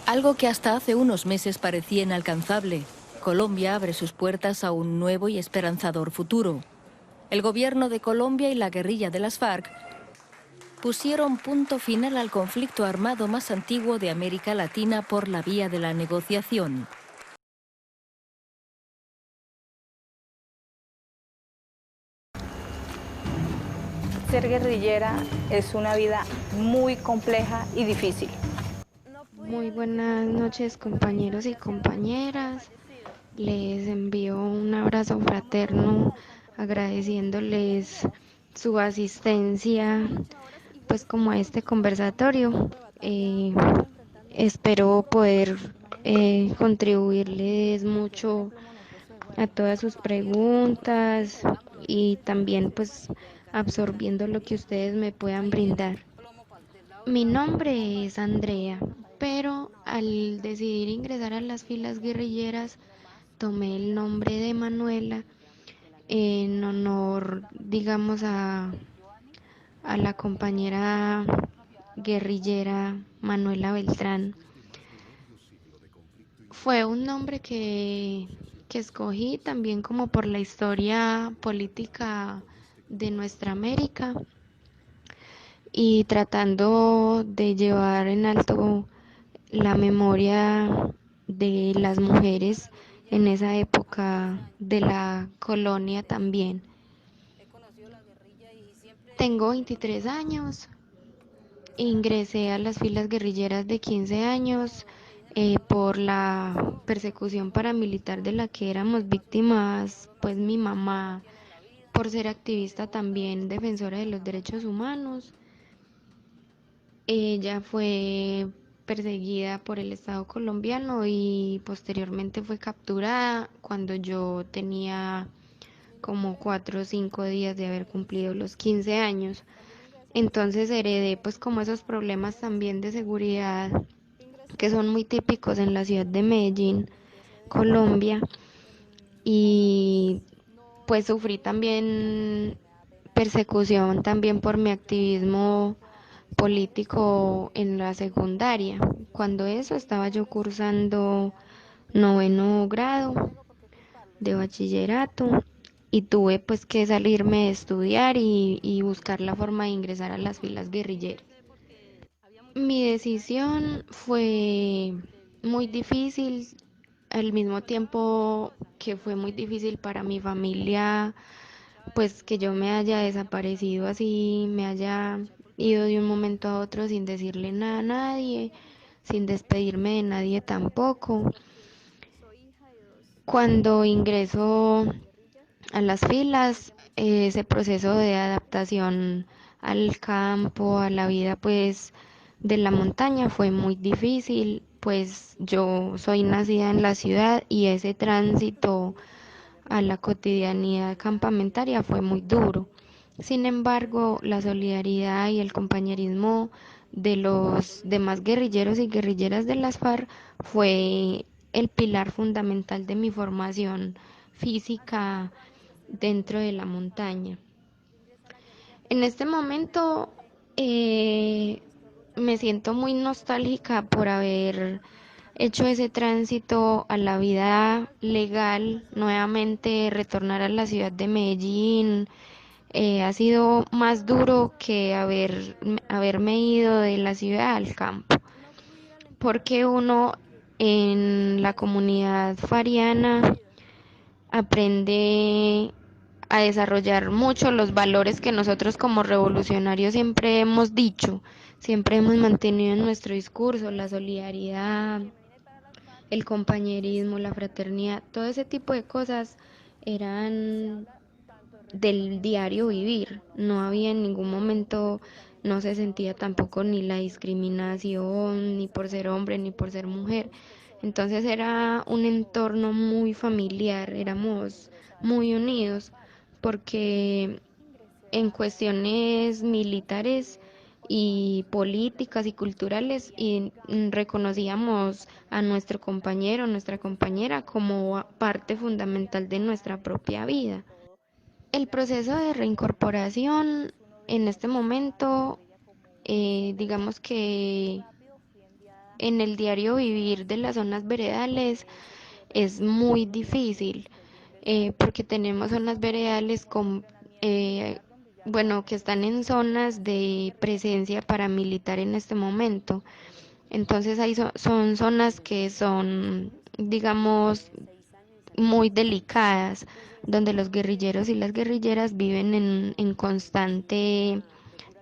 Algo que hasta hace unos meses parecía inalcanzable. Colombia abre sus puertas a un nuevo y esperanzador futuro. El gobierno de Colombia y la guerrilla de las FARC pusieron punto final al conflicto armado más antiguo de América Latina por la vía de la negociación. Ser guerrillera es una vida muy compleja y difícil. Muy buenas noches, compañeros y compañeras. Les envío un abrazo fraterno, agradeciéndoles su asistencia, pues como a este conversatorio. Espero poder contribuirles mucho a todas sus preguntas y también pues absorbiendo lo que ustedes me puedan brindar. Mi nombre es Andrea, pero al decidir ingresar a las filas guerrilleras tomé el nombre de Manuela en honor, digamos, a la compañera guerrillera Manuela Beltrán. Fue un nombre que escogí también como por la historia política de nuestra América y tratando de llevar en alto la memoria de las mujeres en esa época de la colonia también. Tengo 23 años, ingresé a las filas guerrilleras de 15 años por la persecución paramilitar de la que éramos víctimas, pues mi mamá, por ser activista también defensora de los derechos humanos. Ella fue perseguida por el Estado colombiano y posteriormente fue capturada cuando yo tenía como 4 o 5 días de haber cumplido los 15 años. Entonces heredé pues como esos problemas también de seguridad que son muy típicos en la ciudad de Medellín, Colombia, y pues sufrí también persecución también por mi activismo político en la secundaria. Cuando eso estaba yo cursando 9º grado de bachillerato y tuve pues que salirme de estudiar y buscar la forma de ingresar a las filas guerrilleras. Mi decisión fue muy difícil, al mismo tiempo que fue muy difícil para mi familia, pues que yo me haya desaparecido así, me haya ido de un momento a otro sin decirle nada a nadie, sin despedirme de nadie tampoco. Cuando ingreso a las filas, ese proceso de adaptación al campo, a la vida pues de la montaña fue muy difícil, pues yo soy nacida en la ciudad y ese tránsito a la cotidianidad campamentaria fue muy duro. Sin embargo, la solidaridad y el compañerismo de los demás guerrilleros y guerrilleras de las FARC fue el pilar fundamental de mi formación física dentro de la montaña. En este momento me siento muy nostálgica por haber hecho ese tránsito a la vida legal, nuevamente retornar a la ciudad de Medellín. Ha sido más duro que haberme ido de la ciudad al campo, porque uno en la comunidad fariana aprende a desarrollar mucho los valores que nosotros como revolucionarios siempre hemos dicho, siempre hemos mantenido en nuestro discurso: la solidaridad, el compañerismo, la fraternidad, todo ese tipo de cosas eran del diario vivir. No había en ningún momento, no se sentía tampoco ni la discriminación, ni por ser hombre, ni por ser mujer. Entonces era un entorno muy familiar, éramos muy unidos, porque en cuestiones militares y políticas y culturales y reconocíamos a nuestro compañero, nuestra compañera como parte fundamental de nuestra propia vida. El proceso de reincorporación en este momento, digamos que en el diario vivir de las zonas veredales es muy difícil, porque tenemos zonas veredales eh, bueno, que están en zonas de presencia paramilitar en este momento. Entonces son zonas que son, digamos, muy delicadas, donde los guerrilleros y las guerrilleras viven en constante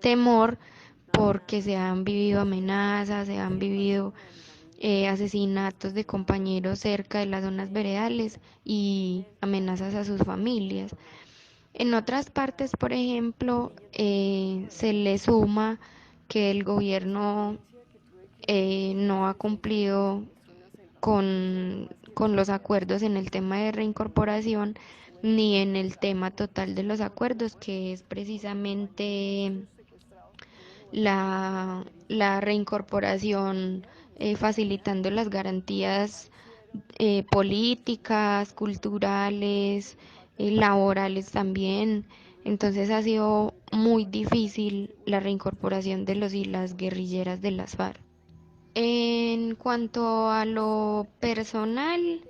temor porque se han vivido amenazas, se han vivido asesinatos de compañeros cerca de las zonas veredales y amenazas a sus familias. En otras partes, por ejemplo, se le suma que el gobierno no ha cumplido con los acuerdos en el tema de reincorporación ni en el tema total de los acuerdos, que es precisamente la reincorporación, facilitando las garantías políticas, culturales, laborales también. Entonces ha sido muy difícil la reincorporación de los y las guerrilleras de las FARC. En cuanto a lo personal,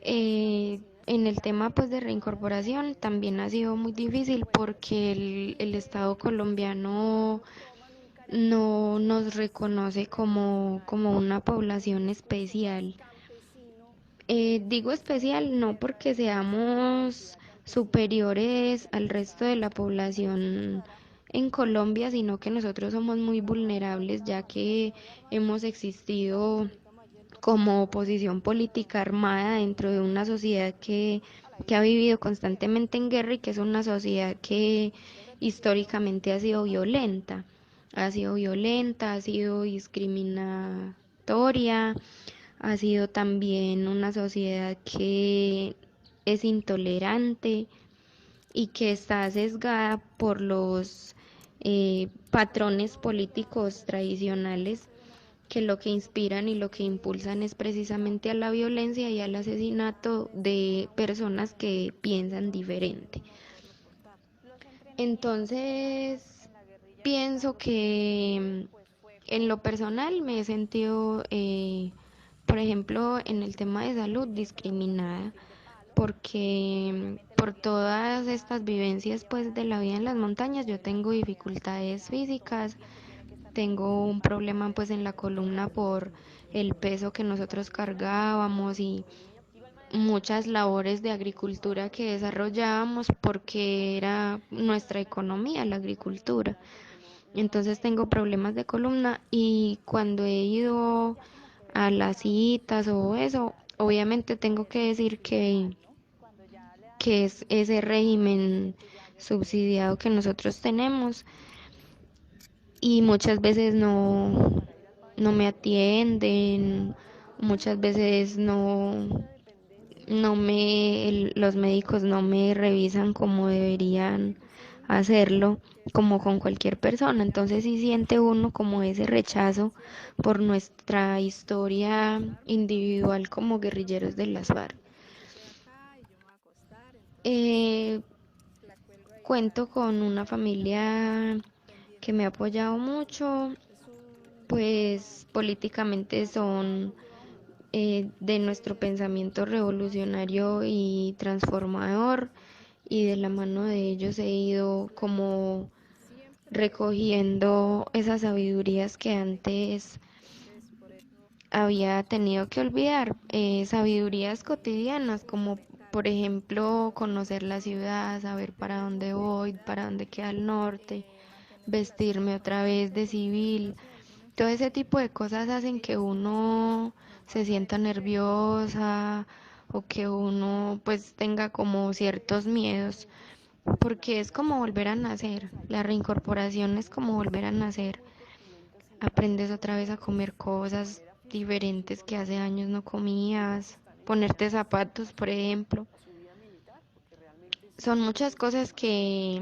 en el tema pues de reincorporación también ha sido muy difícil porque el Estado colombiano no nos reconoce como una población especial. Digo especial no porque seamos superiores al resto de la población en Colombia, sino que nosotros somos muy vulnerables ya que hemos existido como oposición política armada dentro de una sociedad que ha vivido constantemente en guerra y que es una sociedad que históricamente ha sido discriminatoria, ha sido también una sociedad que es intolerante y que está sesgada por los patrones políticos tradicionales que lo que inspiran y lo que impulsan es precisamente a la violencia y al asesinato de personas que piensan diferente. Entonces, pienso que en lo personal me he sentido, por ejemplo, en el tema de salud, discriminada, porque por todas estas vivencias pues de la vida en las montañas yo tengo dificultades físicas, tengo un problema pues en la columna por el peso que nosotros cargábamos y muchas labores de agricultura que desarrollábamos porque era nuestra economía la agricultura. Entonces tengo problemas de columna y cuando he ido a las citas o eso, obviamente tengo que decir que es ese régimen subsidiado que nosotros tenemos y muchas veces no me atienden, muchas veces los médicos no me revisan como deberían hacerlo, como con cualquier persona. Entonces sí siente uno como ese rechazo por nuestra historia individual como guerrilleros de las FARC. Eh, Cuento con una familia que me ha apoyado mucho, pues políticamente son de nuestro pensamiento revolucionario y transformador y de la mano de ellos he ido como recogiendo esas sabidurías que antes había tenido que olvidar, sabidurías cotidianas como por ejemplo conocer la ciudad, saber para dónde voy, para dónde queda el norte, vestirme otra vez de civil. Todo ese tipo de cosas hacen que uno se sienta nerviosa o que uno pues tenga como ciertos miedos, porque es como volver a nacer, la reincorporación es como volver a nacer, aprendes otra vez a comer cosas diferentes que hace años no comías, ponerte zapatos, por ejemplo. Son muchas cosas que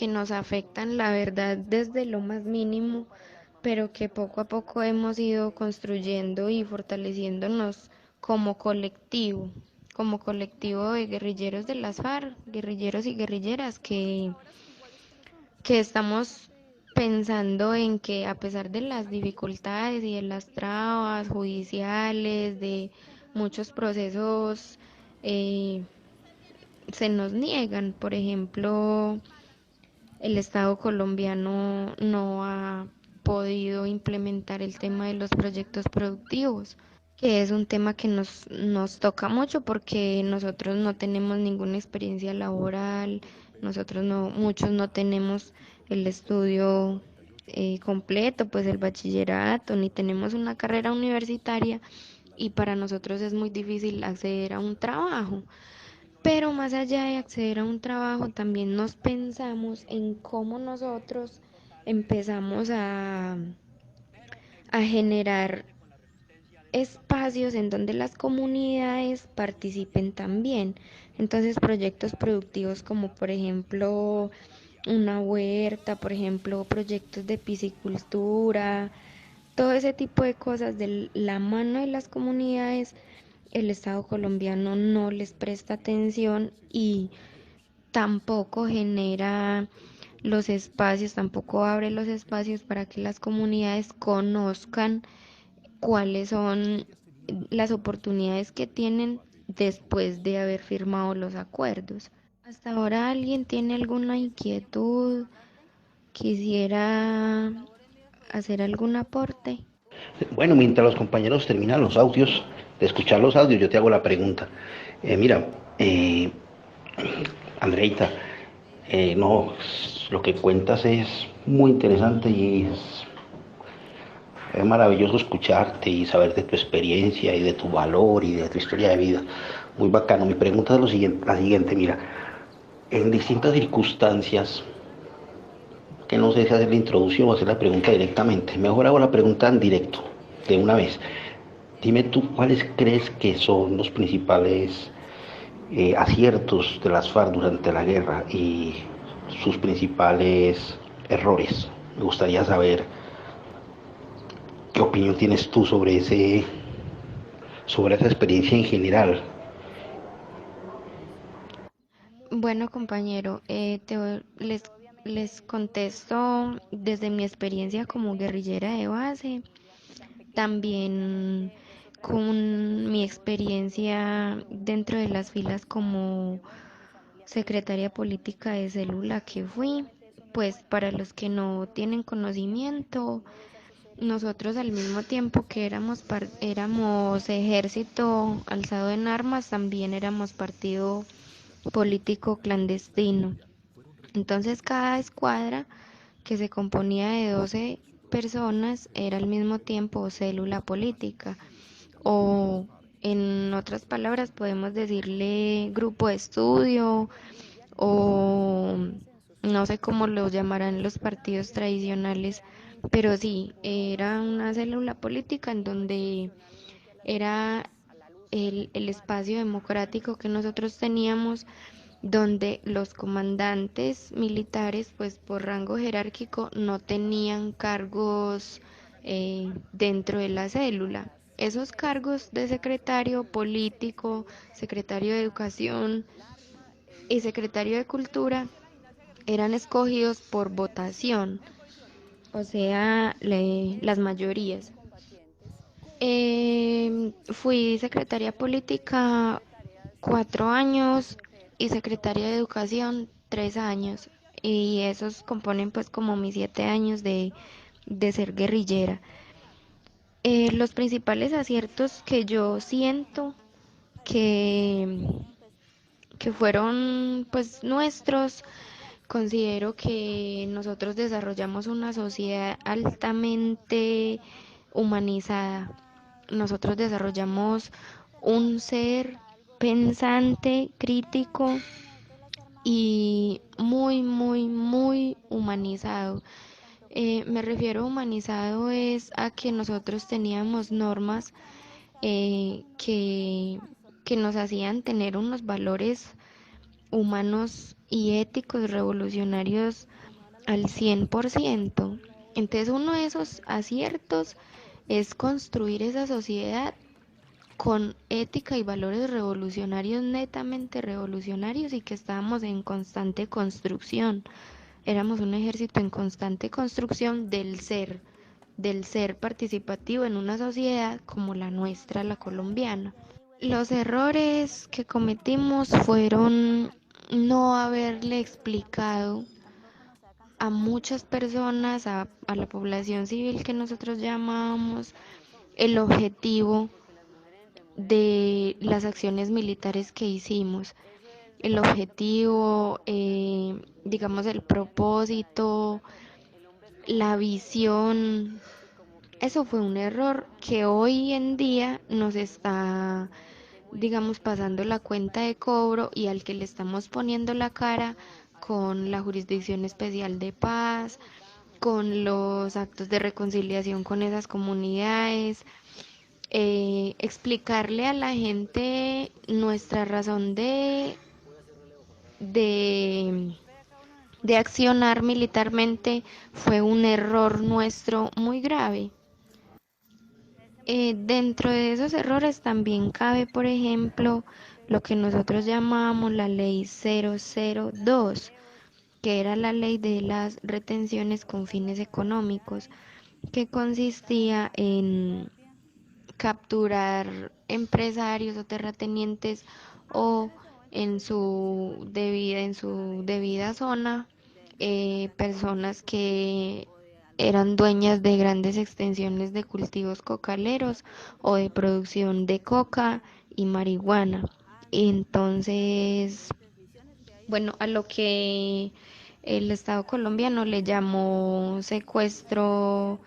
nos afectan, la verdad, desde lo más mínimo, pero que poco a poco hemos ido construyendo y fortaleciéndonos como colectivo de guerrilleros de las FARC, guerrilleros y guerrilleras que estamos pensando en que a pesar de las dificultades y de las trabas judiciales, de muchos procesos, eh, se nos niegan. Por ejemplo, el Estado colombiano no ha podido implementar el tema de los proyectos productivos, que es un tema que nos toca mucho porque nosotros no tenemos ninguna experiencia laboral, nosotros no, muchos no tenemos el estudio completo, pues el bachillerato, ni tenemos una carrera universitaria y para nosotros es muy difícil acceder a un trabajo. Pero más allá de acceder a un trabajo, también nos pensamos en cómo nosotros empezamos a generar espacios en donde las comunidades participen también. Entonces, proyectos productivos como por ejemplo una huerta, por ejemplo, proyectos de piscicultura, todo ese tipo de cosas de la mano de las comunidades, el Estado colombiano no les presta atención y tampoco genera los espacios, tampoco abre los espacios para que las comunidades conozcan cuáles son las oportunidades que tienen después de haber firmado los acuerdos. ¿Hasta ahora alguien tiene alguna inquietud? ¿Quisiera hacer algún aporte? Bueno, mientras los compañeros terminan los audios, de escuchar los audios, yo te hago la pregunta. Mira, eh, Andreita, no, lo que cuentas es muy interesante y es maravilloso escucharte y saber de tu experiencia y de tu valor y de tu historia de vida. Muy bacano. Mi pregunta es la siguiente, mira, en distintas circunstancias, que no sé si hacer la introducción o hacer la pregunta directamente. Mejor hago la pregunta en directo, de una vez. Dime tú, ¿cuáles crees que son los principales aciertos de las FARC durante la guerra y sus principales errores? Me gustaría saber qué opinión tienes tú sobre esa experiencia en general. Bueno, compañero, les contesto desde mi experiencia como guerrillera de base, también con mi experiencia dentro de las filas como secretaria política de célula que fui. Pues para los que no tienen conocimiento, nosotros al mismo tiempo que éramos ejército alzado en armas, también éramos partido político clandestino. Entonces cada escuadra, que se componía de 12 personas, era al mismo tiempo célula política, o en otras palabras podemos decirle grupo de estudio, o no sé cómo lo llamarán los partidos tradicionales, pero sí, era una célula política en donde era el espacio democrático que nosotros teníamos, donde los comandantes militares, pues por rango jerárquico, no tenían cargos dentro de la célula. Esos cargos de secretario político, secretario de educación y secretario de cultura eran escogidos por votación, o sea, las mayorías. Fui secretaria política 4 años y secretaria de educación 3 años. Y esos componen pues como mis 7 años de ser guerrillera. Los principales aciertos que yo siento que, que fueron pues nuestros, considero que nosotros desarrollamos una sociedad altamente humanizada. Nosotros desarrollamos un ser pensante, crítico y muy, muy, muy humanizado. Me refiero a humanizado es a que nosotros teníamos normas que nos hacían tener unos valores humanos y éticos revolucionarios al 100%. Entonces uno de esos aciertos es construir esa sociedad con ética y valores revolucionarios, netamente revolucionarios, y que estábamos en constante construcción. éramos un ejército en constante construcción del ser participativo en una sociedad como la nuestra, la colombiana. Los errores que cometimos fueron no haberle explicado a muchas personas, a la población civil que nosotros llamamos, el objetivo de las acciones militares que hicimos, el objetivo, digamos, el propósito, la visión. Eso fue un error que hoy en día nos está, digamos, pasando la cuenta de cobro y al que le estamos poniendo la cara con la Jurisdicción Especial de Paz, con los actos de reconciliación con esas comunidades, explicarle a la gente nuestra razón de, de accionar militarmente fue un error nuestro muy grave. Dentro de esos errores también cabe, por ejemplo, lo que nosotros llamamos la ley 002, que era la ley de las retenciones con fines económicos, que consistía en capturar empresarios o terratenientes o en su debida zona, personas que eran dueñas de grandes extensiones de cultivos cocaleros o de producción de coca y marihuana. Entonces, bueno, a lo que el Estado colombiano le llamó secuestro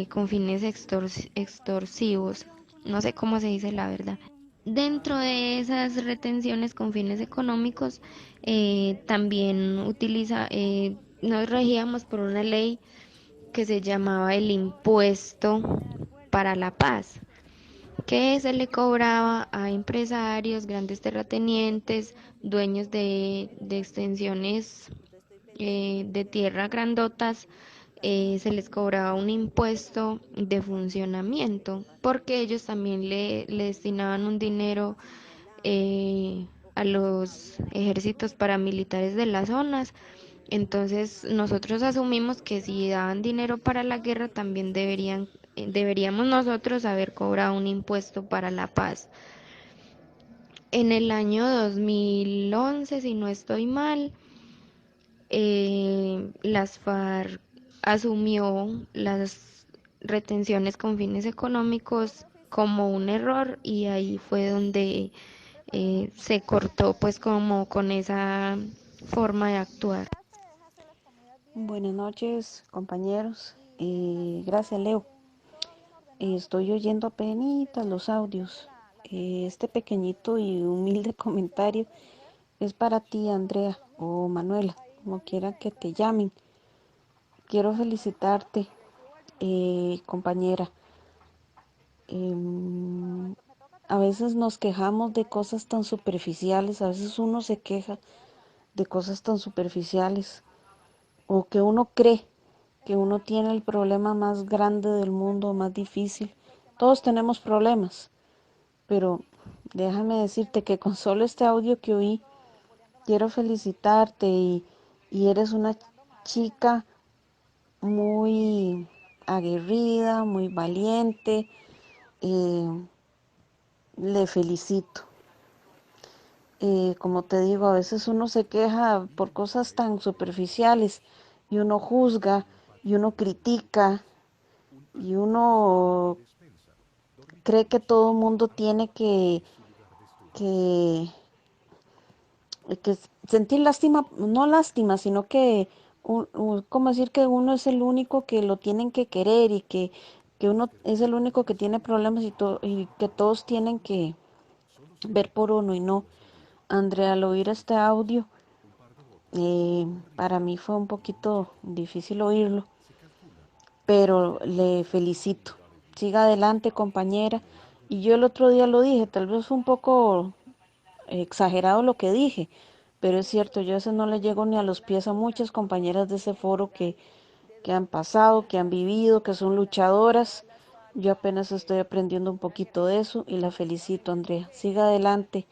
con fines extorsivos. No sé cómo se dice la verdad. Dentro de esas retenciones con fines económicos, también nos regíamos por una ley que se llamaba el impuesto para la paz, que se le cobraba a empresarios, grandes terratenientes, dueños de extensiones de tierra grandotas, se les cobraba un impuesto de funcionamiento, porque ellos también le destinaban un dinero eh, a los ejércitos paramilitares de las zonas. Entonces nosotros asumimos que si daban dinero para la guerra, también deberíamos nosotros haber cobrado un impuesto para la paz. En el año 2011, si no estoy mal, las FARC asumió las retenciones con fines económicos como un error y ahí fue donde se cortó pues como con esa forma de actuar. Buenas noches, compañeros. Gracias, Leo. Estoy oyendo apenas los audios. Este pequeñito y humilde comentario es para ti, Andrea o Manuela, como quiera que te llamen. Quiero felicitarte, compañera. A veces nos quejamos de cosas tan superficiales, a veces uno se queja de cosas tan superficiales o que uno cree que uno tiene el problema más grande del mundo, más difícil. Todos tenemos problemas, pero déjame decirte que con solo este audio que oí, quiero felicitarte y eres una chica muy aguerrida, muy valiente. Le felicito. Como te digo, a veces uno se queja por cosas tan superficiales y uno juzga y uno critica y uno cree que todo el mundo tiene que, que sentir lástima, no lástima, sino que, como decir que uno es el único que lo tienen que querer y que uno es el único que tiene problemas y que todos tienen que ver por uno y no. Andrea, al oír este audio, para mí fue un poquito difícil oírlo, pero le felicito. Siga adelante, compañera. Y yo el otro día lo dije, tal vez fue un poco exagerado lo que dije, pero es cierto, yo a veces no le llego ni a los pies a muchas compañeras de ese foro que han pasado, que han vivido, que son luchadoras. Yo apenas estoy aprendiendo un poquito de eso y la felicito, Andrea. Siga adelante.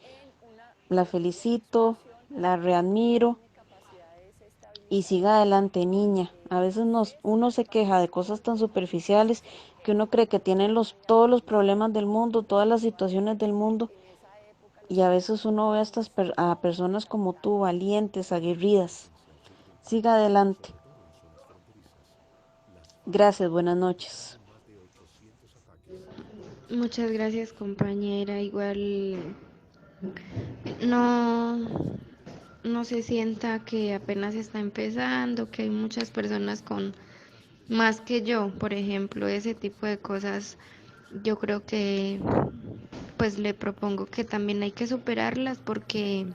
La felicito, la readmiro y siga adelante, niña. A veces uno se queja de cosas tan superficiales que uno cree que tienen todos los problemas del mundo, todas las situaciones del mundo, y a veces uno ve a personas como tú, valientes, aguerridas. Siga adelante. Gracias, buenas noches. Muchas gracias, compañera. Igual no, no se sienta que apenas está empezando, que hay muchas personas con más que yo, por ejemplo, ese tipo de cosas. Yo creo que pues le propongo que también hay que superarlas porque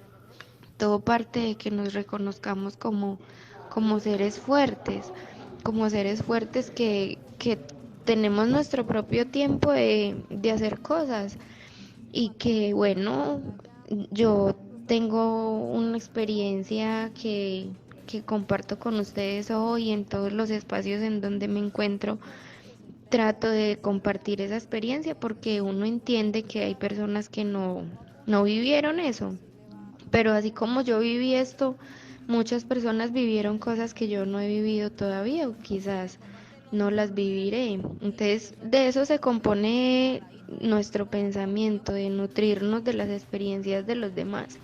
todo parte de que nos reconozcamos como seres fuertes que tenemos nuestro propio tiempo de hacer cosas y que bueno, yo tengo una experiencia que comparto con ustedes hoy en todos los espacios en donde me encuentro. Trato de compartir esa experiencia porque uno entiende que hay personas que no vivieron eso. Pero así como yo viví esto, muchas personas vivieron cosas que yo no he vivido todavía o quizás no las viviré. Entonces, de eso se compone nuestro pensamiento, de nutrirnos de las experiencias de los demás,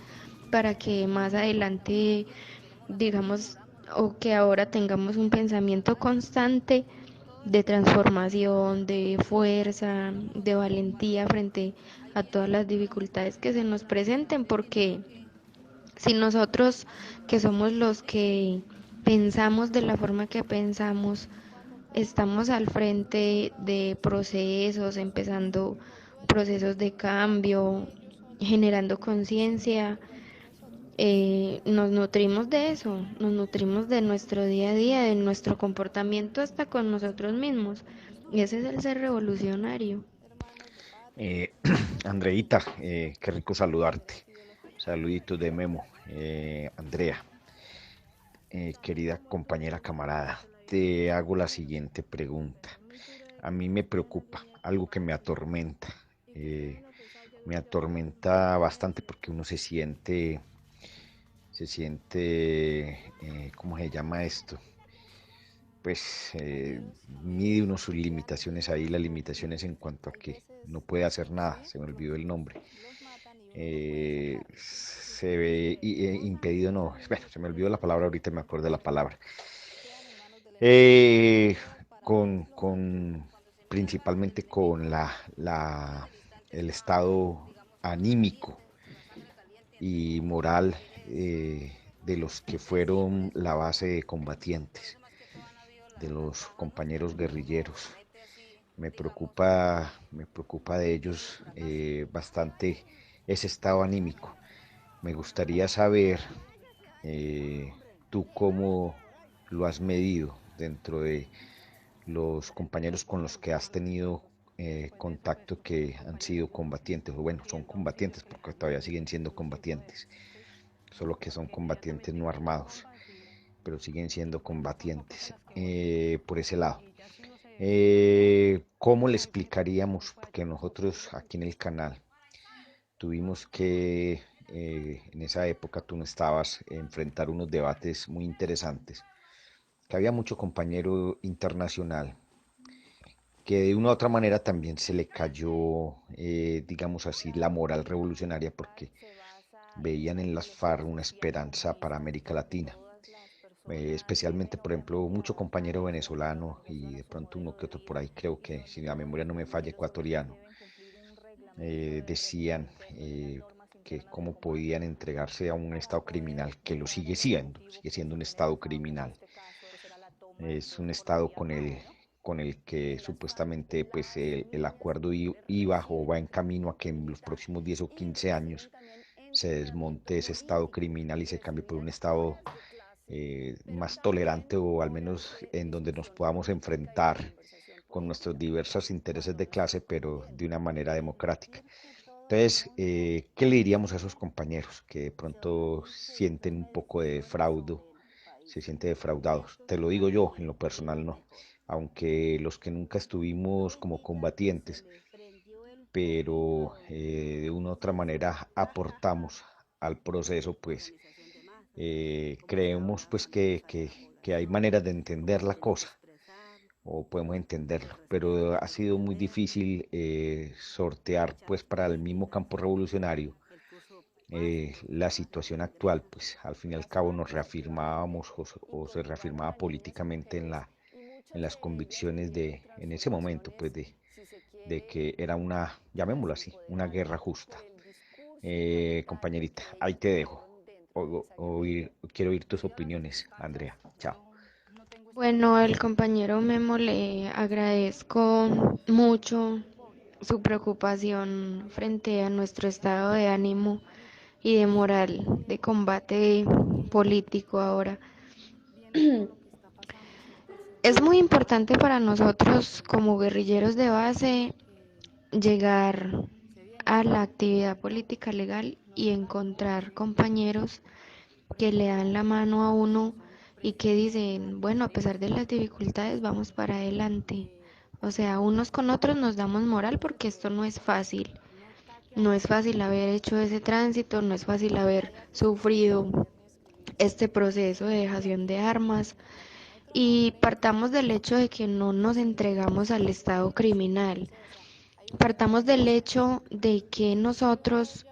para que más adelante, digamos, o que ahora tengamos un pensamiento constante de transformación, de fuerza, de valentía frente a todas las dificultades que se nos presenten, porque si nosotros, que somos los que pensamos de la forma que pensamos, estamos al frente de procesos, empezando procesos de cambio, generando conciencia, nos nutrimos de eso, nos nutrimos de nuestro día a día, de nuestro comportamiento hasta con nosotros mismos. Y ese es el ser revolucionario. Eh, Andreita, qué rico saludarte. Saluditos de Memo. Andrea, querida compañera camarada, te hago la siguiente pregunta. A mí me preocupa, algo que me atormenta bastante porque uno ¿cómo se llama esto? Pues mide uno sus limitaciones ahí, las limitaciones en cuanto a que no puede hacer nada, se me olvidó el nombre. Se ve impedido, no, bueno, se me olvidó la palabra, ahorita me acuerdo de la palabra. Eh, Principalmente con el estado anímico y moral de los que fueron la base de combatientes, de los compañeros guerrilleros. Me preocupa de ellos bastante ese estado anímico. Me gustaría saber tú cómo lo has medido dentro de los compañeros con los que has tenido contacto que han sido combatientes, o bueno, son combatientes porque todavía siguen siendo combatientes, solo que son combatientes no armados, pero siguen siendo combatientes por ese lado. ¿Cómo le explicaríamos? Porque nosotros aquí en el canal tuvimos que, en esa época tú no estabas, enfrentar unos debates muy interesantes, que había mucho compañero internacional que de una u otra manera también se le cayó, digamos así, la moral revolucionaria porque veían en las FARC una esperanza para América Latina. Especialmente, por ejemplo, mucho compañero venezolano y de pronto uno que otro por ahí, creo que si la memoria no me falla, ecuatoriano, decían que cómo podían entregarse a un estado criminal, que lo sigue siendo un estado criminal. Es un estado con el que supuestamente pues, el acuerdo iba o va en camino a que en los próximos 10 o 15 años se desmonte ese estado criminal y se cambie por un estado más tolerante o al menos en donde nos podamos enfrentar con nuestros diversos intereses de clase, pero de una manera democrática. Entonces, ¿qué le diríamos a esos compañeros que de pronto sienten un poco de fraude, se sienten defraudados? Te lo digo yo, en lo personal no, aunque los que nunca estuvimos como combatientes, pero de una u otra manera aportamos al proceso, pues Creemos pues que hay maneras de entender la cosa o podemos entenderlo, pero ha sido muy difícil sortear pues para el mismo campo revolucionario la situación actual, pues al fin y al cabo nos reafirmábamos o se reafirmaba políticamente en las convicciones en ese momento, pues de que era una, llamémoslo así, una guerra justa. Compañerita, ahí te dejo. Quiero oír tus opiniones, Andrea. Chao. Bueno, el compañero Memo le agradezco mucho su preocupación frente a nuestro estado de ánimo y de moral de combate político ahora. Es muy importante para nosotros como guerrilleros de base llegar a la actividad política legal y encontrar compañeros que le dan la mano a uno y que dicen, bueno, a pesar de las dificultades, vamos para adelante. O sea, unos con otros nos damos moral porque esto no es fácil. No es fácil haber hecho ese tránsito, no es fácil haber sufrido este proceso de dejación de armas. Y partamos del hecho de que no nos entregamos al Estado criminal. Partamos del hecho de que nosotros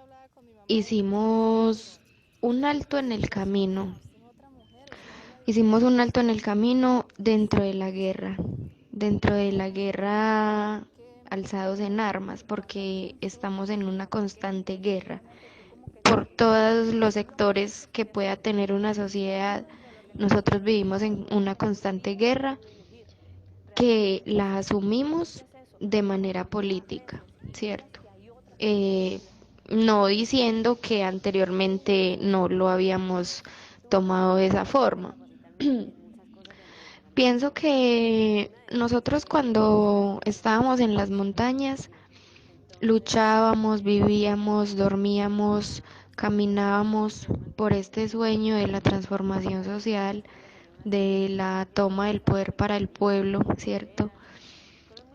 hicimos un alto en el camino. Hicimos un alto en el camino dentro de la guerra alzados en armas, porque estamos en una constante guerra por todos los sectores que pueda tener una sociedad. Nosotros vivimos en una constante guerra que la asumimos de manera política, ¿cierto? Eh, no diciendo que anteriormente no lo habíamos tomado de esa forma. Pienso que nosotros cuando estábamos en las montañas luchábamos, vivíamos, dormíamos, caminábamos por este sueño de la transformación social, de la toma del poder para el pueblo, ¿cierto?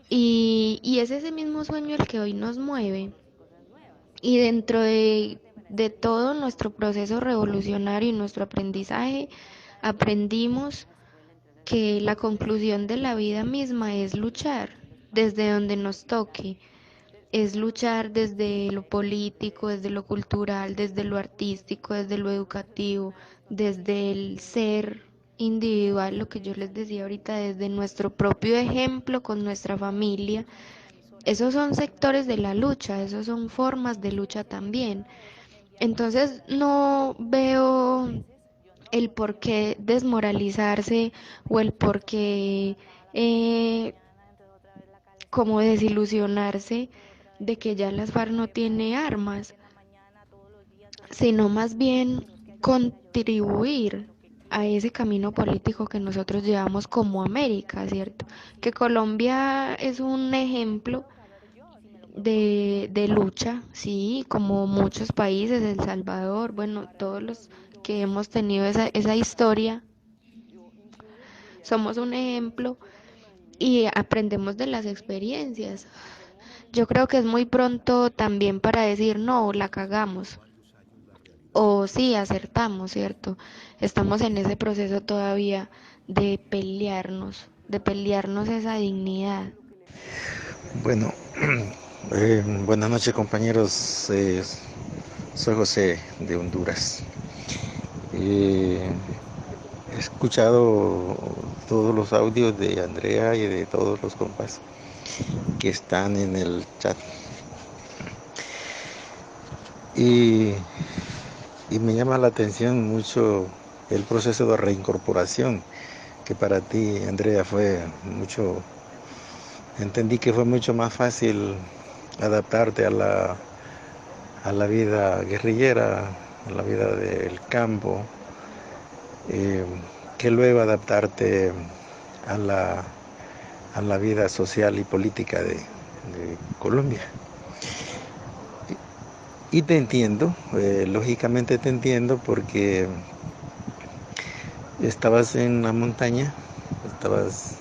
Y es ese mismo sueño el que hoy nos mueve. Y dentro de todo nuestro proceso revolucionario y nuestro aprendizaje, aprendimos que la conclusión de la vida misma es luchar desde donde nos toque, es luchar desde lo político, desde lo cultural, desde lo artístico, desde lo educativo, desde el ser individual, lo que yo les decía ahorita, desde nuestro propio ejemplo con nuestra familia. Esos son sectores de la lucha, esos son formas de lucha también. Entonces no veo el por qué desmoralizarse o el por qué como desilusionarse de que ya las FARC no tiene armas, sino más bien contribuir a ese camino político que nosotros llevamos como América, ¿cierto? Que Colombia es un ejemplo de lucha, sí, como muchos países, El Salvador, bueno, todos los que hemos tenido esa historia, somos un ejemplo y aprendemos de las experiencias. Yo creo que es muy pronto también para decir, no, la cagamos, o sí, acertamos, ¿cierto? Estamos en ese proceso todavía de pelearnos esa dignidad. Bueno, buenas noches compañeros, soy José de Honduras. He escuchado todos los audios de Andrea y de todos los compas que están en el chat. Y me llama la atención mucho el proceso de reincorporación, que para ti, Andrea, entendí que fue mucho más fácil adaptarte a la vida guerrillera, a la vida del campo, que luego adaptarte a la vida social y política de Colombia. Y te entiendo, lógicamente te entiendo, porque estabas en la montaña, estabas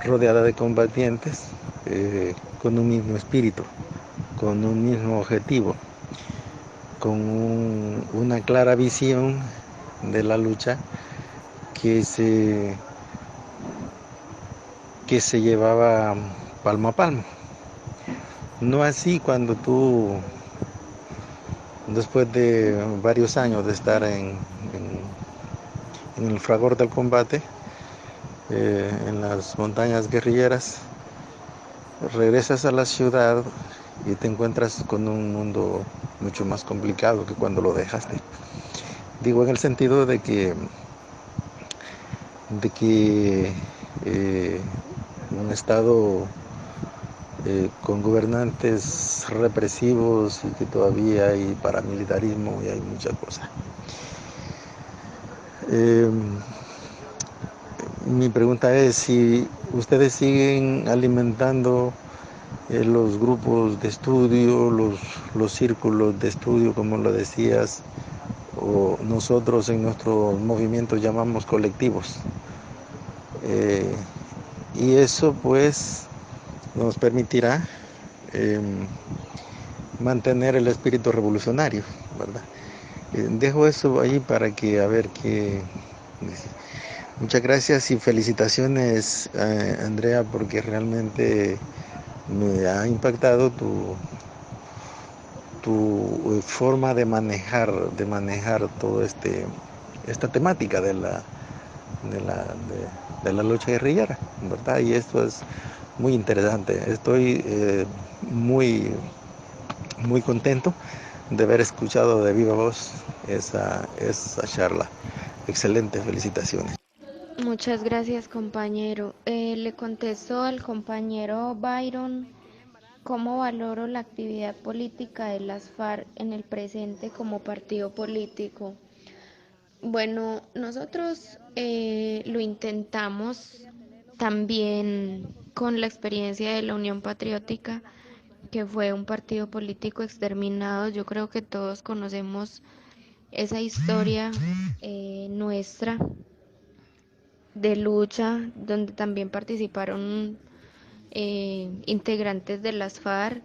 rodeada de combatientes, con un mismo espíritu, con un mismo objetivo, con una clara visión de la lucha que se llevaba palmo a palmo. No así cuando tú, después de varios años de estar en el fragor del combate, en las montañas guerrilleras, regresas a la ciudad y te encuentras con un mundo mucho más complicado que cuando lo dejaste. Digo en el sentido de que un estado con gobernantes represivos y que todavía hay paramilitarismo y hay muchas cosas. Mi pregunta es si ustedes siguen alimentando los grupos de estudio, los círculos de estudio, como lo decías, o nosotros en nuestro movimiento llamamos colectivos. Y eso pues nos permitirá mantener el espíritu revolucionario, ¿verdad? Dejo eso ahí para que a ver qué. Muchas gracias y felicitaciones, Andrea, porque realmente me ha impactado tu forma de manejar todo esta temática de la lucha guerrillera, ¿verdad? Y esto es muy interesante. Estoy muy, muy contento de haber escuchado de viva voz esa charla. Excelente, felicitaciones. Muchas gracias, compañero. Le contesto al compañero Byron cómo valoro la actividad política de las FARC en el presente como partido político. Bueno, nosotros lo intentamos también con la experiencia de la Unión Patriótica, que fue un partido político exterminado. Yo creo que todos conocemos esa historia nuestra de lucha, donde también participaron integrantes de las FARC,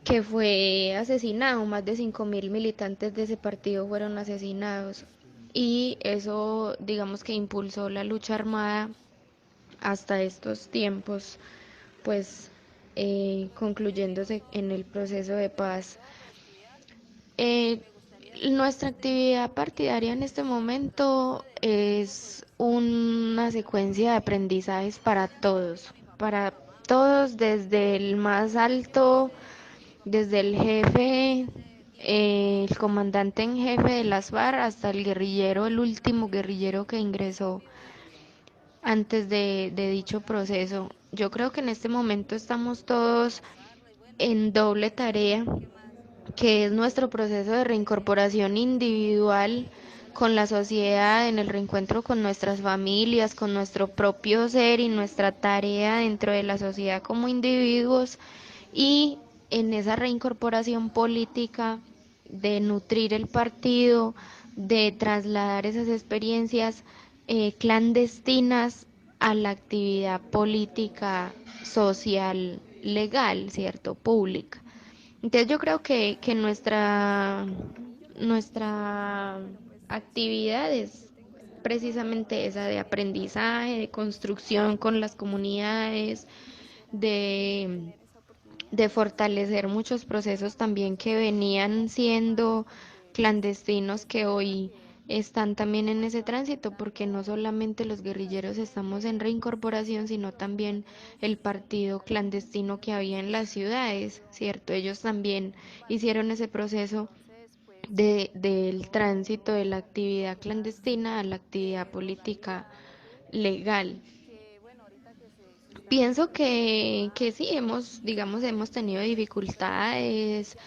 que fue asesinado, más de 5.000 militantes de ese partido fueron asesinados. Y eso, digamos que impulsó la lucha armada hasta estos tiempos, pues concluyéndose en el proceso de paz. Eh, Nuestra actividad partidaria en este momento es una secuencia de aprendizajes para todos desde el más alto, desde el jefe, el comandante en jefe de las FARC hasta el guerrillero, el último guerrillero que ingresó antes de dicho proceso. Yo creo que en este momento estamos todos en doble tarea, que es nuestro proceso de reincorporación individual con la sociedad, en el reencuentro con nuestras familias, con nuestro propio ser y nuestra tarea dentro de la sociedad como individuos, y en esa reincorporación política de nutrir el partido, de trasladar esas experiencias clandestinas a la actividad política, social, legal, ¿cierto? Pública. Entonces yo creo que nuestra actividad es precisamente esa de aprendizaje, de construcción con las comunidades, de, de fortalecer muchos procesos también que venían siendo clandestinos, que hoy están también en ese tránsito, porque no solamente los guerrilleros estamos en reincorporación, sino también el partido clandestino que había en las ciudades, ¿cierto? Ellos también hicieron ese proceso del tránsito de la actividad clandestina a la actividad política legal. Pienso que sí, hemos tenido dificultades,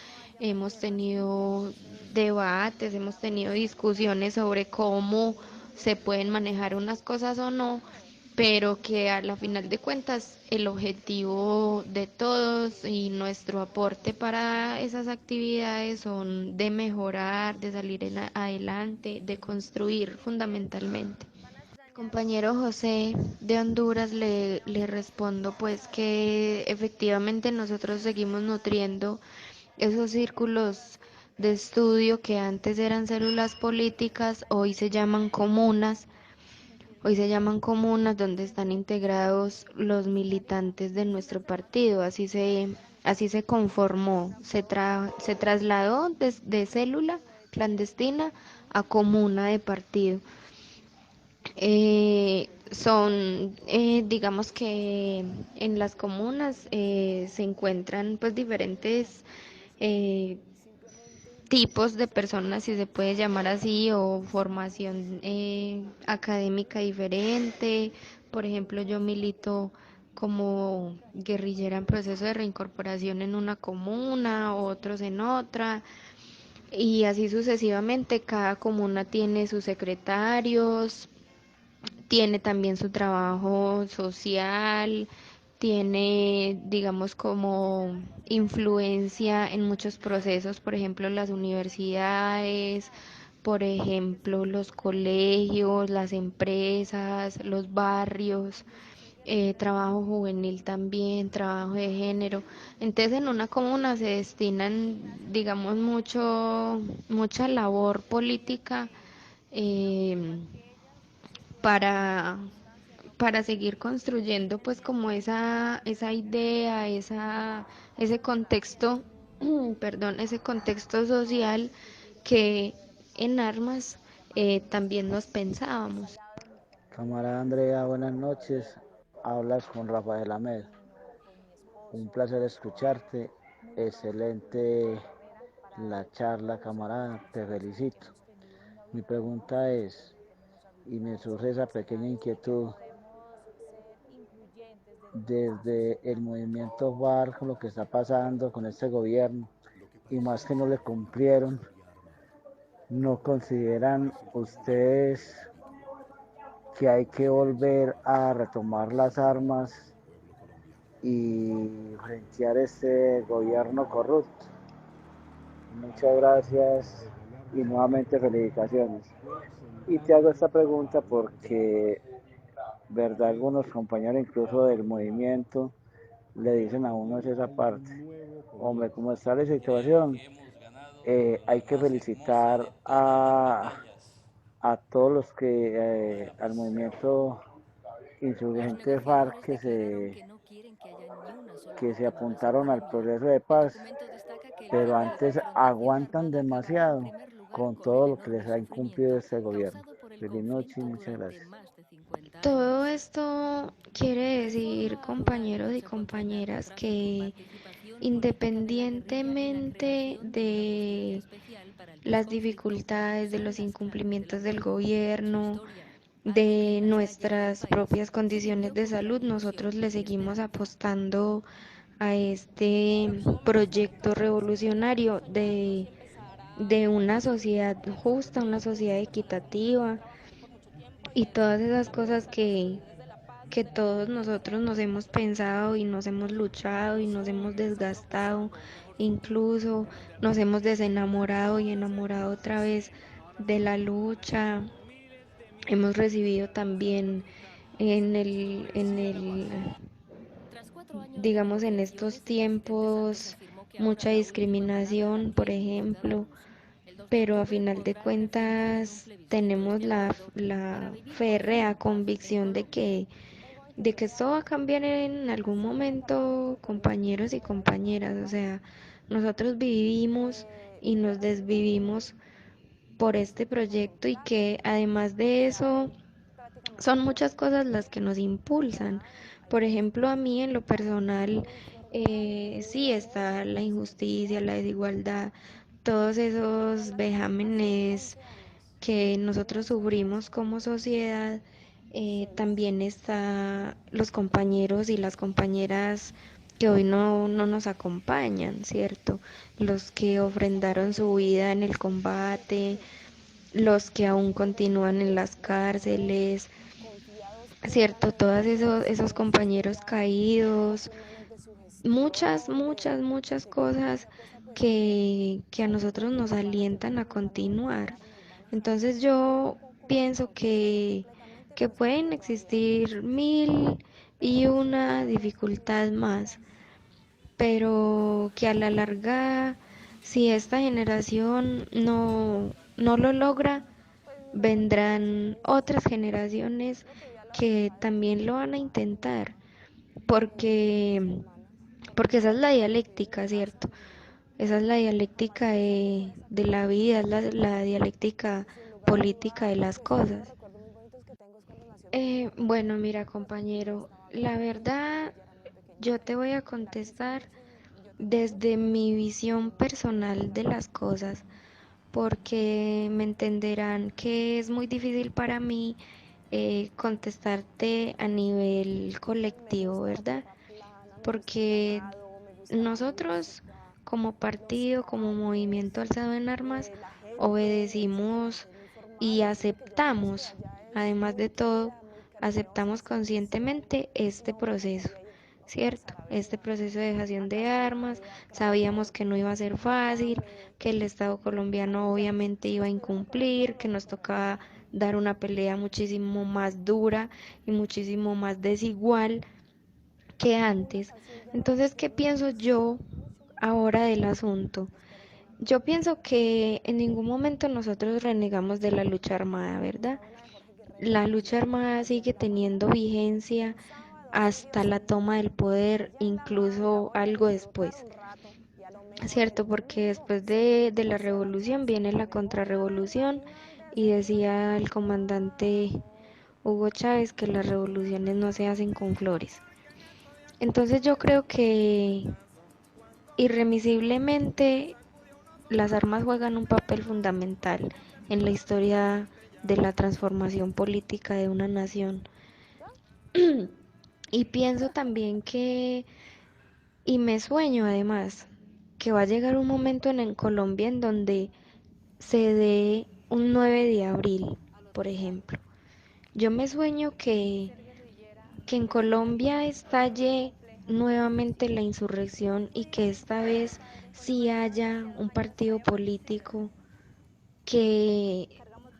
hemos tenido debates, hemos tenido discusiones sobre cómo se pueden manejar unas cosas o no, pero que a la final de cuentas el objetivo de todos y nuestro aporte para esas actividades son de mejorar, de salir adelante, de construir fundamentalmente. Compañero José de Honduras, le respondo pues que efectivamente nosotros seguimos nutriendo esos círculos de estudio que antes eran células políticas, hoy se llaman comunas. Hoy se llaman comunas donde están integrados los militantes de nuestro partido. Así se conformó, se trasladó de célula clandestina a comuna de partido. Digamos que en las comunas se encuentran pues diferentes eh, tipos de personas, si se puede llamar así, o formación académica diferente. Por ejemplo, yo milito como guerrillera en proceso de reincorporación en una comuna, otros en otra, y así sucesivamente. Cada comuna tiene sus secretarios, tiene también su trabajo social, tiene, digamos, como influencia en muchos procesos, por ejemplo, las universidades, por ejemplo, los colegios, las empresas, los barrios, trabajo juvenil también, trabajo de género. Entonces, en una comuna se destinan, digamos, mucha labor política eh, para, para seguir construyendo pues como esa idea, ese contexto, perdón, ese contexto social que en armas también nos pensábamos. Camarada Andrea, buenas noches. Hablas con Rafael Ahmed. Un placer escucharte. Excelente la charla, camarada. Te felicito. Mi pregunta es, y me surge esa pequeña inquietud, desde el movimiento FARC, con lo que está pasando con este gobierno, y más que no le cumplieron, ¿no consideran ustedes que hay que volver a retomar las armas y frentear este gobierno corrupto? Muchas gracias y nuevamente felicitaciones. Y te hago esta pregunta porque, verdad, algunos compañeros incluso del movimiento le dicen a uno es esa parte. Hombre, ¿cómo está la situación? Hay que felicitar a todos los que, al movimiento insurgente FARC que se apuntaron al proceso de paz, pero antes aguantan demasiado con todo lo que les ha incumplido este gobierno. Feliz noche y muchas gracias. Todo esto quiere decir, compañeros y compañeras, que independientemente de las dificultades, de los incumplimientos del gobierno, de nuestras propias condiciones de salud, nosotros le seguimos apostando a este proyecto revolucionario de una sociedad justa, una sociedad equitativa y todas esas cosas que todos nosotros nos hemos pensado y nos hemos luchado y nos hemos desgastado, incluso nos hemos desenamorado y enamorado otra vez de la lucha. Hemos recibido también digamos, en estos tiempos, mucha discriminación, por ejemplo, pero a final de cuentas tenemos la férrea convicción de que esto va a cambiar en algún momento, compañeros y compañeras. O sea, nosotros vivimos y nos desvivimos por este proyecto, y que además de eso son muchas cosas las que nos impulsan. Por ejemplo, a mí en lo personal, sí está la injusticia, la desigualdad, todos esos vejámenes que nosotros sufrimos como sociedad. También está los compañeros y las compañeras que hoy no nos acompañan, ¿cierto? Los que ofrendaron su vida en el combate, los que aún continúan en las cárceles, ¿cierto? Todos esos compañeros caídos, muchas cosas que a nosotros nos alientan a continuar. Entonces yo pienso que pueden existir mil y una dificultad más, pero que a la larga si esta generación no lo logra, vendrán otras generaciones que también lo van a intentar, porque, porque esa es la dialéctica, ¿cierto? Esa es la dialéctica de la vida, es la dialéctica política de las cosas. Bueno, mira, compañero, la verdad, yo te voy a contestar desde mi visión personal de las cosas, porque me entenderán que es muy difícil para mí contestarte a nivel colectivo, ¿verdad? Porque nosotros como partido, como movimiento alzado en armas, obedecimos y aceptamos, además de todo, aceptamos conscientemente este proceso, ¿cierto? Este proceso de dejación de armas, sabíamos que no iba a ser fácil, que el Estado colombiano obviamente iba a incumplir, que nos tocaba dar una pelea muchísimo más dura y muchísimo más desigual que antes. Entonces, ¿qué pienso yo ahora del asunto? Yo pienso que en ningún momento nosotros renegamos de la lucha armada, ¿verdad? La lucha armada sigue teniendo vigencia hasta la toma del poder, incluso algo después, ¿cierto? Porque después de la revolución viene la contrarrevolución y decía el comandante Hugo Chávez que las revoluciones no se hacen con flores. Entonces yo creo que irremisiblemente las armas juegan un papel fundamental en la historia de la transformación política de una nación. Y pienso también y me sueño además, que va a llegar un momento en Colombia en donde se dé un 9 de abril, por ejemplo. Yo me sueño que en Colombia estalle nuevamente la insurrección y que esta vez sí haya un partido político que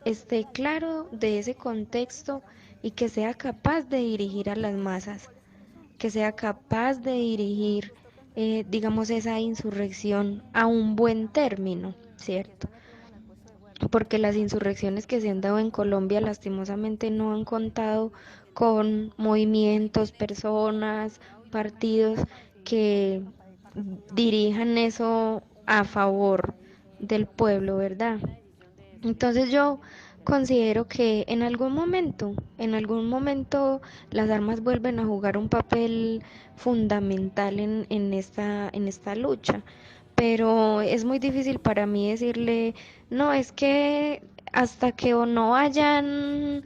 esté claro de ese contexto y que sea capaz de dirigir a las masas, que sea capaz de dirigir, digamos, esa insurrección a un buen término, ¿cierto? Porque las insurrecciones que se han dado en Colombia lastimosamente no han contado con movimientos, personas, partidos que dirijan eso a favor del pueblo, ¿verdad? Entonces yo considero que en algún momento las armas vuelven a jugar un papel fundamental en esta lucha, pero es muy difícil para mí decirle, no, es que hasta que o no hayan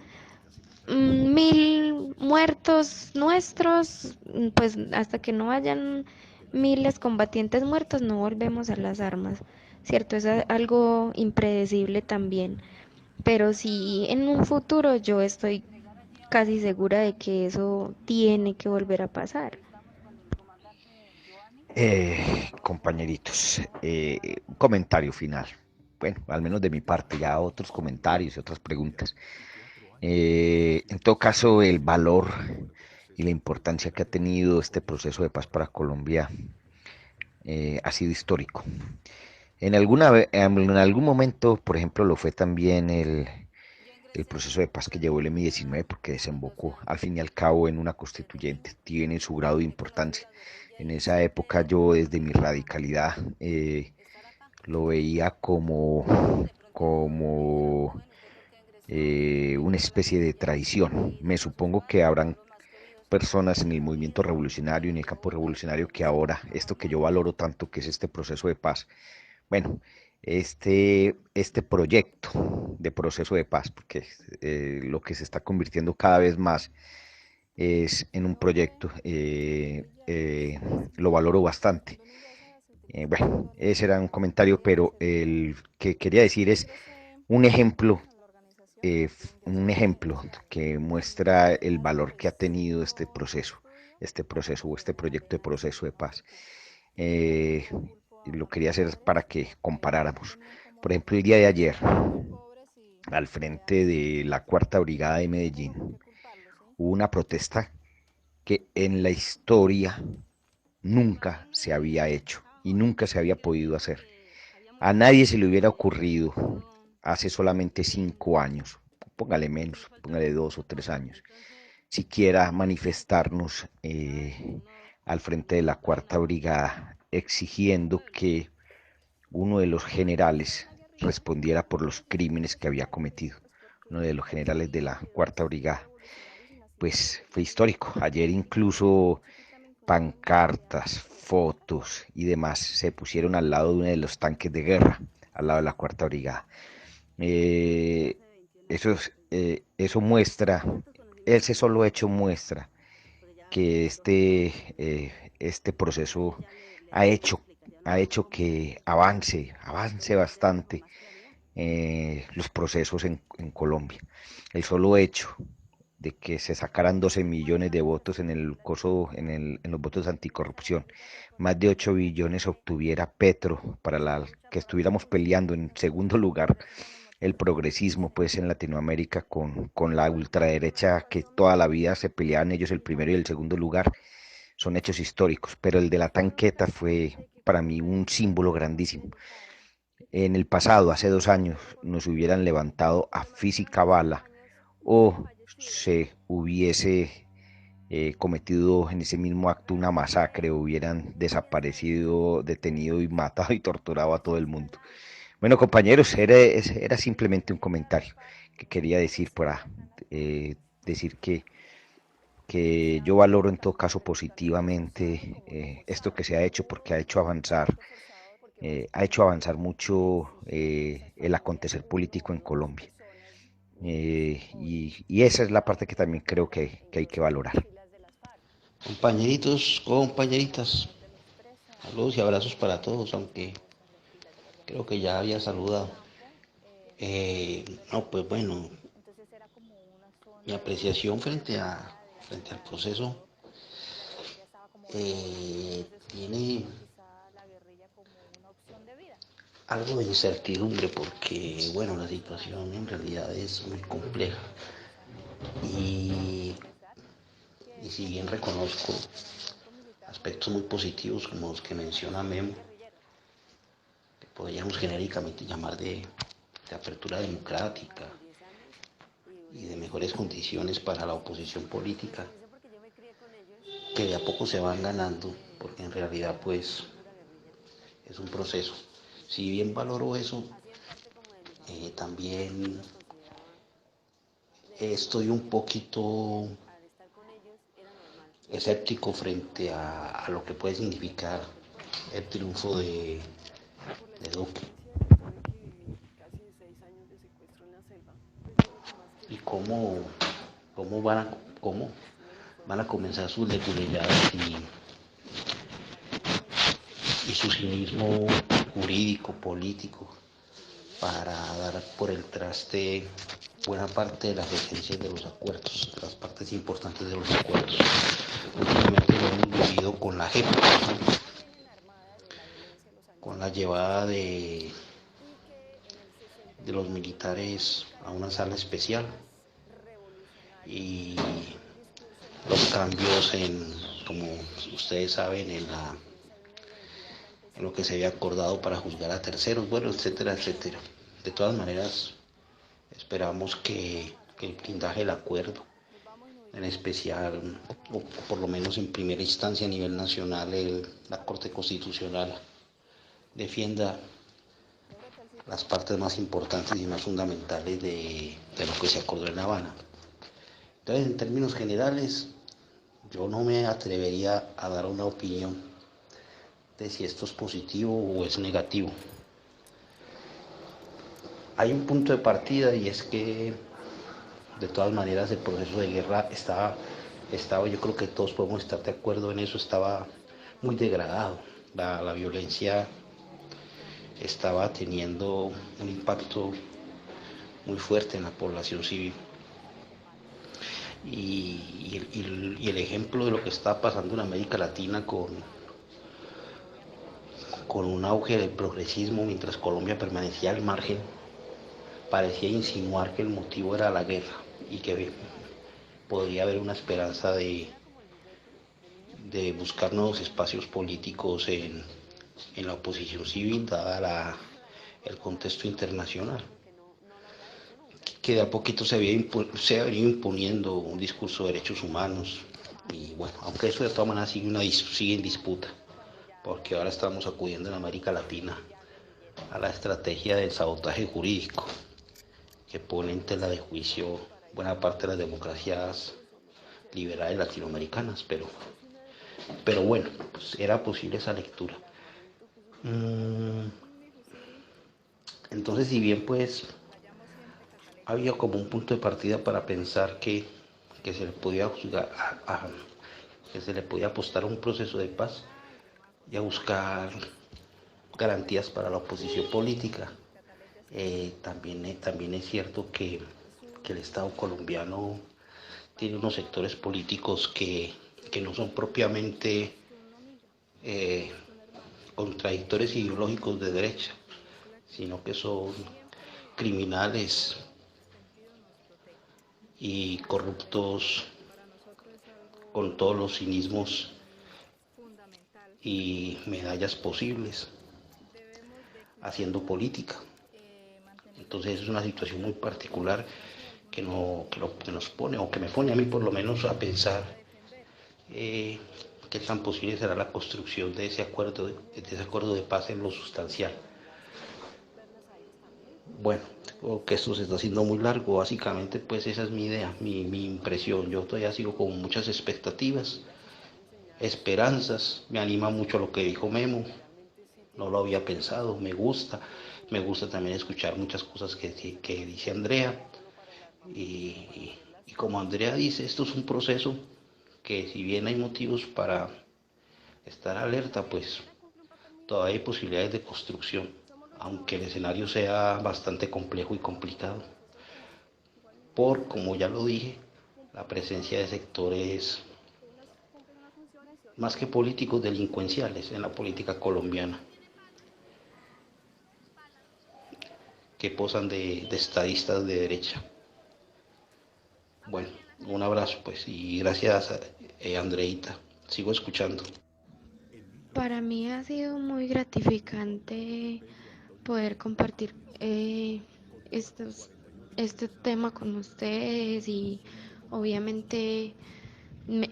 1000 muertos nuestros, pues hasta que no hayan miles combatientes muertos, no volvemos a las armas, ¿cierto? Es algo impredecible también, pero sí en un futuro yo estoy casi segura de que eso tiene que volver a pasar. Compañeritos, un comentario final. Bueno, al menos de mi parte, ya otros comentarios y otras preguntas. En todo caso, el valor y la importancia que ha tenido este proceso de paz para Colombia ha sido histórico. En algún momento, por ejemplo, lo fue también el proceso de paz que llevó el M-19, porque desembocó al fin y al cabo en una constituyente, tiene su grado de importancia. En esa época yo desde mi radicalidad lo veía como una especie de traición. Me supongo que habrán personas en el movimiento revolucionario, en el campo revolucionario, que ahora esto que yo valoro tanto, que es este proceso de paz, bueno, este proyecto de proceso de paz, porque lo que se está convirtiendo cada vez más es en un proyecto, lo valoro bastante. Bueno, ese era un comentario, pero el que quería decir es un ejemplo, un ejemplo que muestra el valor que ha tenido este proceso o este proyecto de proceso de paz. Eh, lo quería hacer para que comparáramos. Por ejemplo, el día de ayer, al frente de la Cuarta Brigada de Medellín, hubo una protesta que en la historia nunca se había hecho y nunca se había podido hacer. A nadie se le hubiera ocurrido hace solamente 5 años, póngale menos, póngale 2 o 3 años, siquiera manifestarnos al frente de la Cuarta Brigada exigiendo que uno de los generales respondiera por los crímenes que había cometido, uno de los generales de la Cuarta Brigada. Pues fue histórico. Ayer incluso pancartas, fotos y demás se pusieron al lado de uno de los tanques de guerra, al lado de la Cuarta Brigada. Eh, eso muestra, ese solo hecho muestra que este proceso ha hecho, ha hecho que avance bastante los procesos en Colombia. El solo hecho de que se sacaran 12 millones de votos en el coso, en los votos anticorrupción, más de 8 billones obtuviera Petro que estuviéramos peleando en segundo lugar el progresismo pues en Latinoamérica con la ultraderecha que toda la vida se peleaban ellos el primero y el segundo lugar, son hechos históricos, pero el de la tanqueta fue para mí un símbolo grandísimo. En el pasado, hace 2 años, nos hubieran levantado a física bala o se hubiese cometido en ese mismo acto una masacre, hubieran desaparecido, detenido y matado y torturado a todo el mundo. Bueno, compañeros, era simplemente un comentario que quería decir para decir que yo valoro en todo caso positivamente esto que se ha hecho porque ha hecho avanzar mucho el acontecer político en Colombia. Y esa es la parte que también creo que hay que valorar. Compañeritos, compañeritas, saludos y abrazos para todos, aunque creo que ya había saludado. No, pues bueno, mi apreciación frente al proceso tiene algo de incertidumbre porque, bueno, la situación en realidad es muy compleja y, y si bien reconozco aspectos muy positivos como los que menciona Memo, que podríamos genéricamente llamar de apertura democrática y de mejores condiciones para la oposición política, que de a poco se van ganando, porque en realidad pues es un proceso. Si bien valoro eso, también estoy un poquito escéptico frente a lo que puede significar el triunfo de Duque y cómo van a comenzar sus leguleyadas y su cinismo jurídico, político, para dar por el traste buena parte de las esencias de los acuerdos, de las partes importantes de los acuerdos. Últimamente lo hemos vivido con la JEP, con la llevada de los militares a una sala especial y los cambios como ustedes saben, en lo que se había acordado para juzgar a terceros, bueno, etcétera, etcétera. De todas maneras, esperamos que el blindaje del acuerdo, en especial, o por lo menos en primera instancia a nivel nacional, la Corte Constitucional defienda las partes más importantes y más fundamentales de lo que se acordó en La Habana. Entonces, en términos generales, yo no me atrevería a dar una opinión de si esto es positivo o es negativo. Hay un punto de partida y es que de todas maneras el proceso de guerra estaba, yo creo que todos podemos estar de acuerdo en eso, estaba muy degradado. La violencia estaba teniendo un impacto muy fuerte en la población civil. Y el ejemplo de lo que está pasando en América Latina con un auge del progresismo mientras Colombia permanecía al margen, parecía insinuar que el motivo era la guerra y que podría haber una esperanza de buscar nuevos espacios políticos en la oposición civil, dada el contexto internacional, que de a poquito se ha venido imponiendo un discurso de derechos humanos. Y bueno, aunque eso de todas maneras sigue en disputa, porque ahora estamos acudiendo en América Latina a la estrategia del sabotaje jurídico, que pone en tela de juicio buena parte de las democracias liberales latinoamericanas, pero bueno, pues era posible esa lectura. Entonces, si bien pues había como un punto de partida para pensar que se le podía juzgar que se le podía apostar a un proceso de paz y a buscar garantías para la oposición política. También es cierto que el Estado colombiano tiene unos sectores políticos que no son propiamente contradictores ideológicos de derecha, sino que son criminales y corruptos con todos los cinismos y medallas posibles, haciendo política. Entonces es una situación muy particular que nos pone, o que me pone a mí por lo menos a pensar qué tan posible será la construcción de ese acuerdo de paz en lo sustancial. Bueno, creo que esto se está haciendo muy largo. Básicamente pues esa es mi idea, mi impresión. Yo todavía sigo con muchas expectativas, esperanzas. Me anima mucho lo que dijo Memo, no lo había pensado, me gusta también escuchar muchas cosas que dice Andrea. Y como Andrea dice, esto es un proceso que, si bien hay motivos para estar alerta, pues todavía hay posibilidades de construcción, aunque el escenario sea bastante complejo y complicado, por, como ya lo dije, la presencia de sectores más que políticos delincuenciales en la política colombiana, que posan de estadistas de derecha. Bueno, un abrazo pues, y gracias Andreita, sigo escuchando. Para mí ha sido muy gratificante poder compartir este tema con ustedes, y obviamente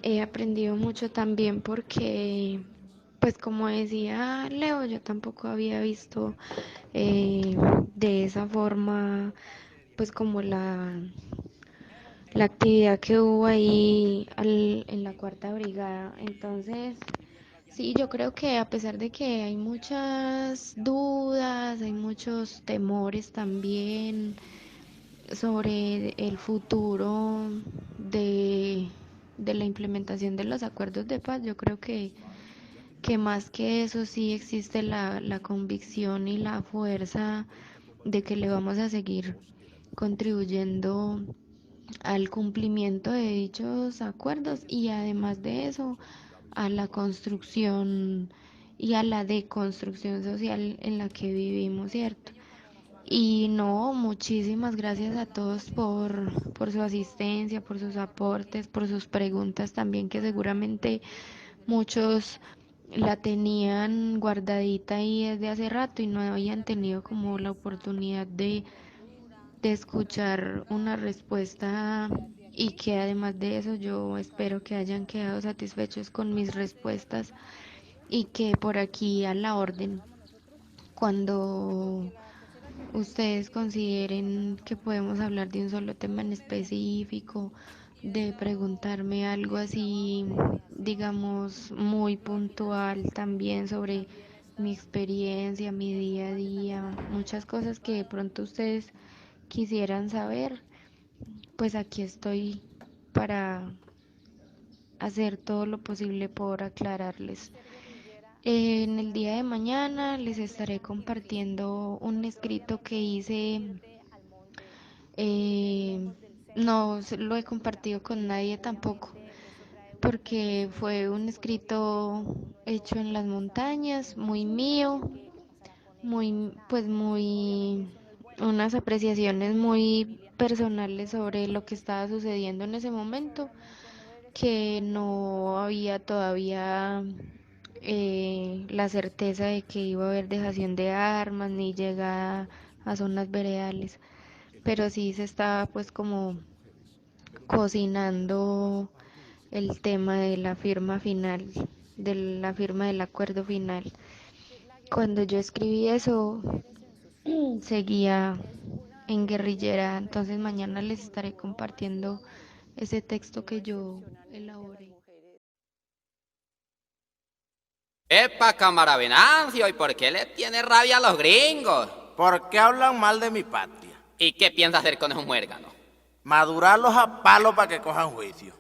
he aprendido mucho también porque, pues como decía Leo, yo tampoco había visto de esa forma pues como la actividad que hubo ahí en la cuarta brigada. Entonces, sí, yo creo que a pesar de que hay muchas dudas, hay muchos temores también sobre el futuro de, de la implementación de los acuerdos de paz, yo creo que más que eso sí existe la convicción y la fuerza de que le vamos a seguir contribuyendo al cumplimiento de dichos acuerdos, y además de eso a la construcción y a la deconstrucción social en la que vivimos, ¿cierto? Y no, muchísimas gracias a todos por su asistencia, por sus aportes, por sus preguntas también, que seguramente muchos la tenían guardadita ahí desde hace rato y no habían tenido como la oportunidad de escuchar una respuesta, y que además de eso yo espero que hayan quedado satisfechos con mis respuestas, y que por aquí a la orden, cuando ustedes consideren que podemos hablar de un solo tema en específico, de preguntarme algo así, digamos, muy puntual también sobre mi experiencia, mi día a día, muchas cosas que de pronto ustedes quisieran saber, pues aquí estoy para hacer todo lo posible por aclararles. En el día de mañana les estaré compartiendo un escrito que hice. eh, no lo he compartido con nadie tampoco, porque fue un escrito hecho en las montañas, muy mío, muy, unas apreciaciones muy personales sobre lo que estaba sucediendo en ese momento, que no había todavía la certeza de que iba a haber dejación de armas ni llegada a zonas veredales, pero sí se estaba pues como cocinando el tema de la firma final, de la firma del acuerdo final. Cuando yo escribí eso, seguía en guerrillera, entonces mañana les estaré compartiendo ese texto que yo elaboré. Epa, cámara Venancio, ¿y por qué le tiene rabia a los gringos? ¿Por qué hablan mal de mi patria? ¿Y qué piensa hacer con esos muérganos? Madurarlos a palo para que cojan juicio.